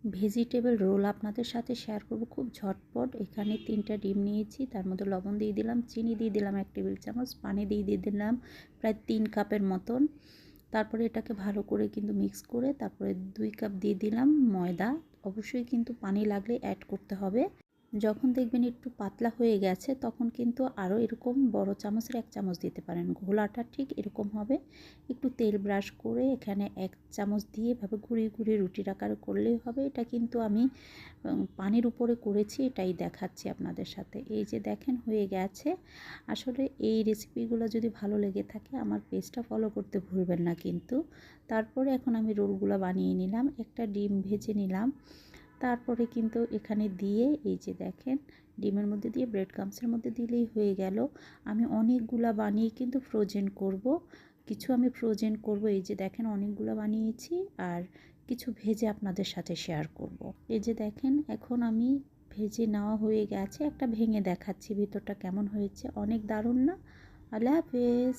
Vegetable roll আপনাদের সাথে share করব খুব ঝটপট। এখানে 3টা ডিম নিয়েছি, তার মধ্যে লবণ দিয়ে দিলাম, চিনি দিয়ে দিলাম 1 টেবিল চামচ, পানি দিয়ে দিলাম প্রায় 3 কাপের মতন। তারপরে এটাকে ভালো করে কিন্তু মিক্স করে তারপরে 2 কাপ দিয়ে দিলাম ময়দা। অবশ্যই কিন্তু পানি লাগলে অ্যাড করতে হবে। যখন দেখবেন একটু পাতলা হয়ে গেছে তখন কিন্তু আরও এরকম বড় চামচের 1 চামচ দিতে পারেন। ঘোলাটা ঠিক এরকম হবে। একটু তেল ব্রাশ করে এখানে 1 চামচ দিয়ে এভাবে ঘুরিয়ে ঘুরিয়ে রুটির আকারে করলেই হবে। এটা কিন্তু আমি পানির উপরে করেছি, এটাই দেখাচ্ছি আপনাদের সাথে। এই যে দেখেন হয়ে গেছে। আসলে এই রেসিপিগুলো যদি ভালো লেগে থাকে আমার পেজটা ফলো করতে ভুলবেন না কিন্তু। তারপরে এখন আমি রোলগুলো বানিয়ে নিলাম। একটা ডিম ভেজে নিলাম, তারপরে কিন্তু এখানে দিয়ে এই যে দেখেন ডিমের মধ্যে দিয়ে ব্রেড ক্রাম্বসের মধ্যে দিলেই হয়ে গেল। আমি অনেকগুলা বানিয়ে কিন্তু ফ্রোজেন করব, কিছু আমি ফ্রোজেন করব। এই যে দেখেন অনেকগুলো বানিয়েছি আর কিছু ভেজে আপনাদের সাথে শেয়ার করব। এই যে দেখেন এখন আমি ভেজে নেওয়া হয়ে গেছে, একটা ভেঙে দেখাচ্ছি ভিতরটা কেমন হয়েছে। অনেক দারুণ না? আল্লাহ হাফেজ।